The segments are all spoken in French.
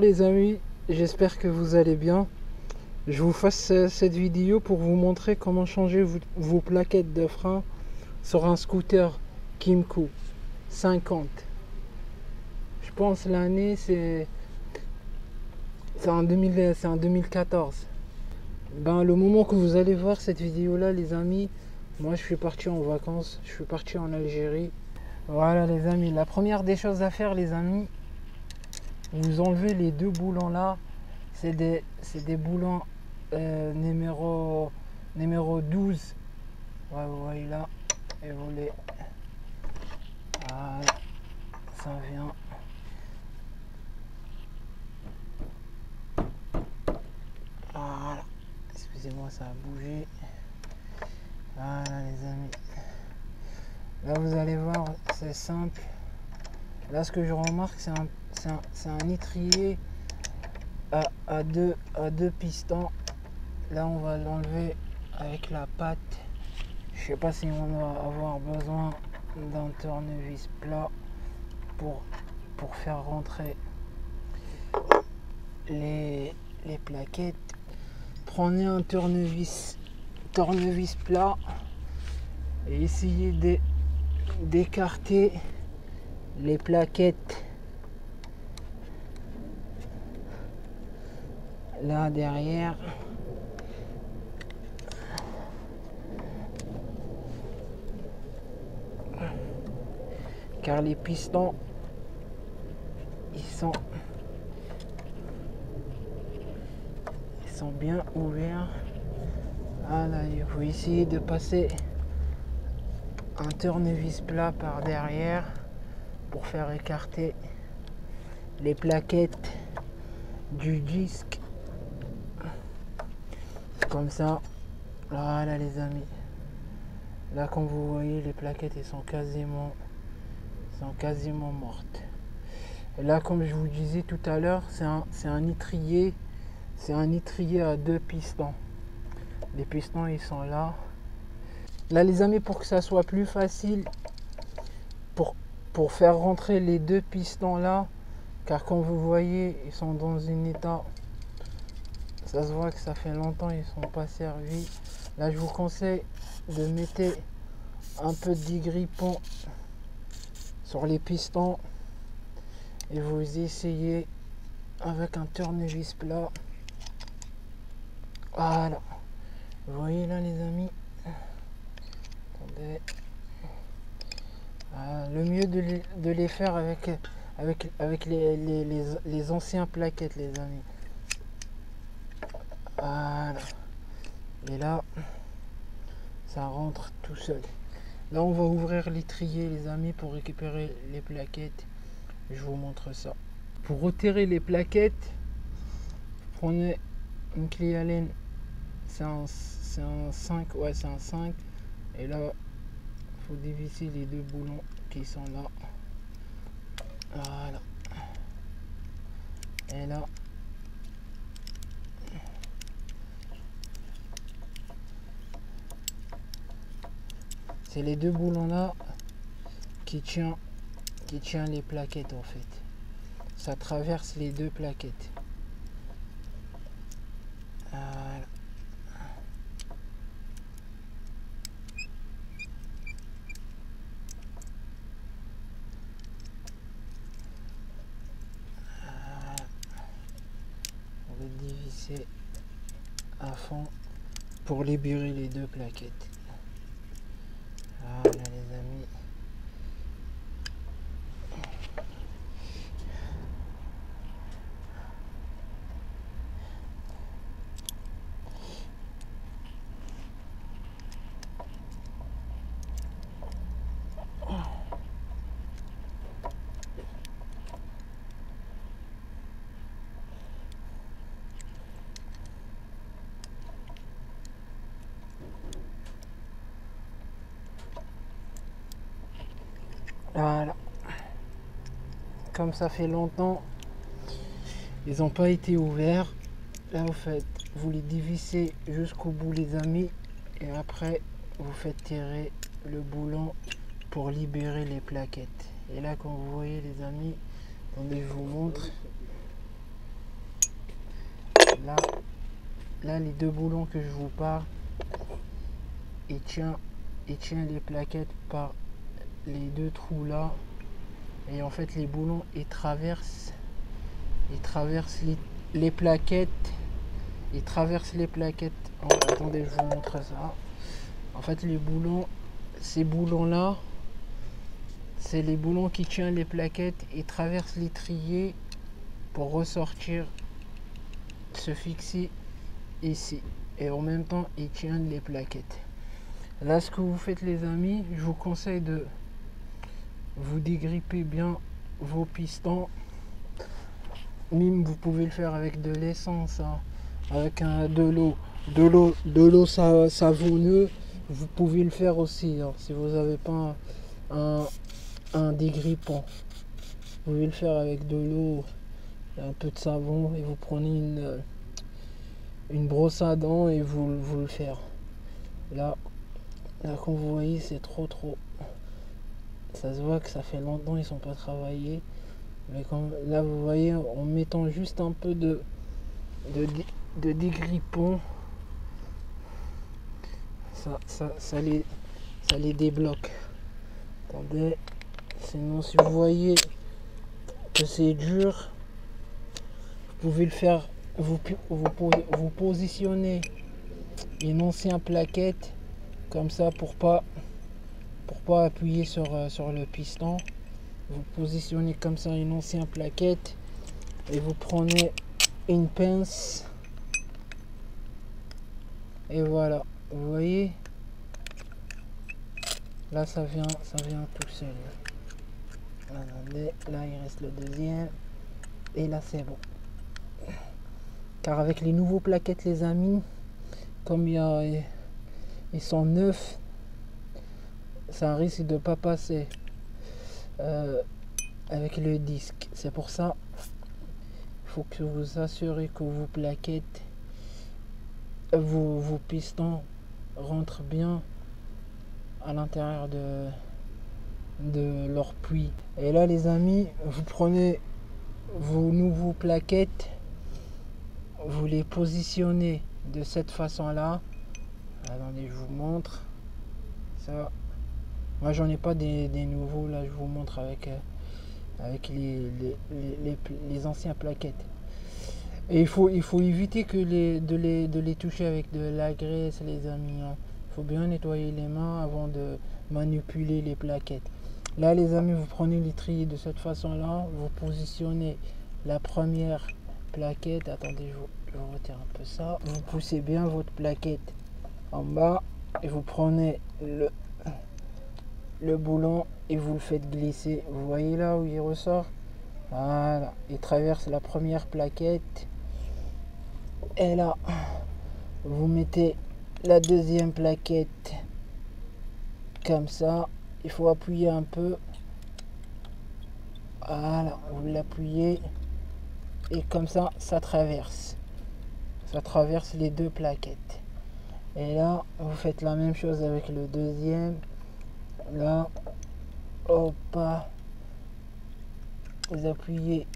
les amis, j'espère que vous allez bien. Je vous fasse cette vidéo pour vous montrer comment changer vos plaquettes de frein sur un scooter Kymco 50. Je pense l'année c'est en 2014. Le moment que vous allez voir cette vidéo là les amis, moi je suis parti en vacances, je suis parti en Algérie. Voilà les amis, la première des choses à faire les amis, vous enlevez les deux boulons là. C'est des boulons numéro 12. Ouais, vous voyez là. Et vous les... Voilà, ça vient. Voilà. Excusez-moi, ça a bougé. Voilà les amis. Là vous allez voir, c'est simple. Là ce que je remarque, c'est un étrier à deux pistons. Là on va l'enlever avec la patte. Je sais pas si on va avoir besoin d'un tournevis plat pour faire rentrer les plaquettes. Prenez un tournevis plat et essayez d'écarter les plaquettes là derrière. Car les pistons ils sont bien ouverts. Voilà, il faut essayer de passer un tournevis plat par derrière pour faire écarter les plaquettes du disque comme ça. Voilà les amis, là comme vous voyez les plaquettes elles sont quasiment mortes. Et là comme je vous disais tout à l'heure, c'est un étrier à deux pistons. Les pistons ils sont là les amis, pour que ça soit plus facile pour faire rentrer les deux pistons là, car comme vous voyez ils sont dans un état, ça se voit que ça fait longtemps ils sont pas servis. Là je vous conseille de mettre un peu de dégrippant sur les pistons et vous essayez avec un tournevis plat. Voilà, vous voyez là les amis. Attendez. Le mieux de les faire avec les anciens plaquettes les amis. Voilà, et là ça rentre tout seul. Là on va ouvrir l'étrier les amis pour récupérer les plaquettes. Je vous montre ça. Pour retirer les plaquettes, prenez une clé Allen, c'est un 5, ouais c'est un 5, et là il faut dévisser les deux boulons qui sont là. Voilà, et là c'est les deux boulons là qui tient les plaquettes en fait. Ça traverse les deux plaquettes. Voilà. On va dévisser à fond pour libérer les deux plaquettes. Voilà les amis. Voilà, comme ça fait longtemps ils n'ont pas été ouverts, là vous les dévissez jusqu'au bout les amis, et après vous faites tirer le boulon pour libérer les plaquettes. Et là comme vous voyez les amis, attendez je vous montre, là les deux boulons que je vous parle, il tient les plaquettes par les deux trous là, et en fait les boulons ils traversent les plaquettes, attendez, je vous montre ça. En fait ces boulons là, c'est les boulons qui tiennent les plaquettes et traversent l'étrier pour ressortir, se fixer ici, et en même temps ils tiennent les plaquettes. Là, ce que vous faites les amis, je vous conseille de vous dégripper bien vos pistons. Même vous pouvez le faire avec de l'essence, hein, avec de l'eau savonneuse. Vous pouvez le faire aussi, hein, si vous n'avez pas un dégrippant. Vous pouvez le faire avec de l'eau et un peu de savon, et vous prenez une brosse à dents et vous le faire. Là comme vous voyez, c'est trop. Ça se voit que ça fait longtemps ils sont pas travaillés. Mais comme là vous voyez, en mettant juste un peu de dégrippant, ça les débloque. Attendez, sinon si vous voyez que c'est dur, vous pouvez le faire, vous positionnez une ancienne plaquette comme ça pour pas appuyer sur le piston. Vous positionnez comme ça une ancienne plaquette et vous prenez une pince et voilà, vous voyez, là ça vient tout seul. Attendez, là il reste le deuxième et là c'est bon, car avec les nouveaux plaquettes les amis, comme ils sont neufs, ça risque de pas passer avec le disque. C'est pour ça il faut que vous assurez que vos plaquettes, vos pistons rentrent bien à l'intérieur de leur puits. Et là les amis, vous prenez vos nouveaux plaquettes, vous les positionnez de cette façon là. Attendez, je vous montre ça. Moi j'en ai pas des nouveaux, là je vous montre avec les anciennes plaquettes. Et il faut éviter de les toucher avec de la graisse les amis, hein. Il faut bien nettoyer les mains avant de manipuler les plaquettes. Là les amis, vous prenez l'étrier de cette façon là, vous positionnez la première plaquette. Attendez, je vous retire un peu ça. Vous poussez bien votre plaquette en bas et vous prenez le boulon et vous le faites glisser. Vous voyez là où il ressort, voilà, il traverse la première plaquette et là vous mettez la deuxième plaquette comme ça. Il faut appuyer un peu, voilà, vous l'appuyez et comme ça traverse les deux plaquettes. Et là vous faites la même chose avec le deuxième. Là, hop, vous appuyez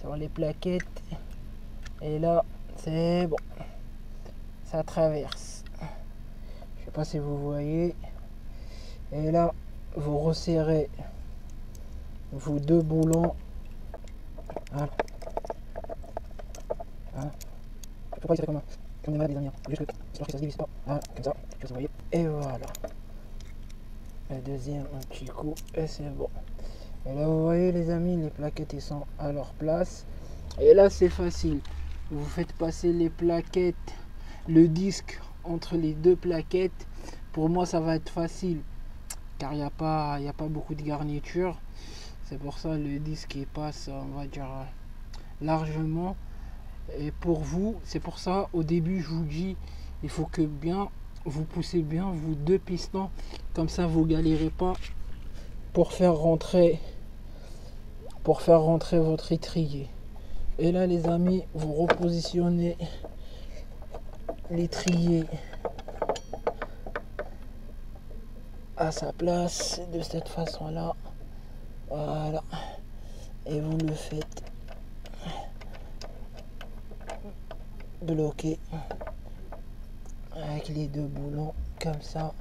sur les plaquettes et là c'est bon, ça traverse. Je sais pas si vous voyez. Et là vous resserrez vos deux boulons. Voilà. Voilà. Je peux pas tirer comme des malades les amis, juste que j'espère que ça se divise pas. Voilà, comme ça, que vous voyez. Et voilà. Le deuxième, un petit coup et c'est bon. Et là vous voyez les amis, les plaquettes ils sont à leur place. Et là c'est facile, vous faites passer les plaquettes, le disque entre les deux plaquettes. Pour moi ça va être facile car il n'y a pas beaucoup de garniture. C'est pour ça le disque il passe, on va dire, largement. Et pour vous, c'est pour ça au début je vous dis, il faut que bien vous poussez bien vos deux pistons, comme ça vous galérez pas pour faire rentrer votre étrier. Et là les amis, vous repositionnez l'étrier à sa place de cette façon là, voilà, et vous le faites bloquer avec les deux boulons comme ça.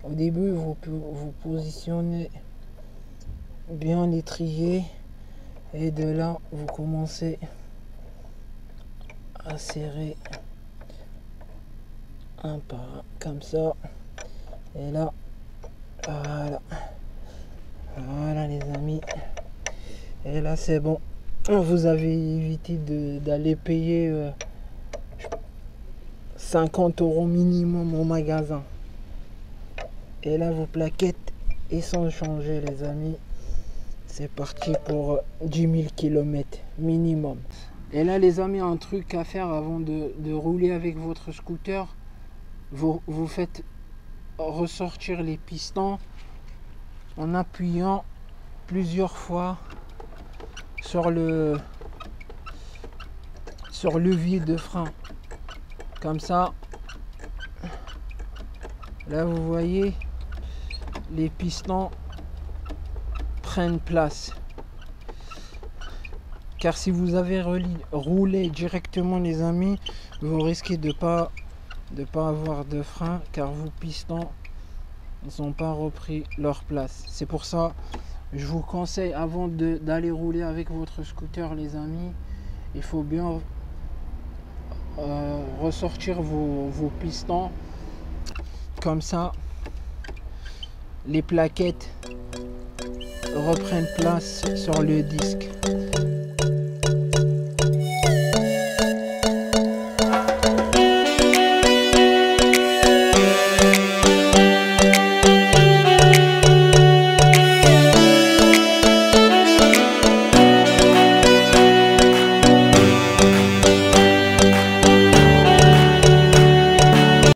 Au début, vous positionnez bien l'étrier et de là, vous commencez à serrer un par un comme ça. Et là, voilà les amis. Et là, c'est bon. Vous avez évité d'aller payer 50 € minimum au magasin. Et là, vos plaquettes, ils sont changées, les amis. C'est parti pour 10 000 km minimum. Et là, les amis, un truc à faire avant de rouler avec votre scooter, vous faites ressortir les pistons en appuyant plusieurs fois sur le levier de frein. Comme ça, là, vous voyez, les pistons prennent place. Car si vous avez roulé directement, les amis, vous risquez de pas avoir de frein, car vos pistons n'ont pas repris leur place. C'est pour ça, je vous conseille, avant d'aller rouler avec votre scooter, les amis, il faut bien ressortir vos pistons. Comme ça, les plaquettes reprennent place sur le disque.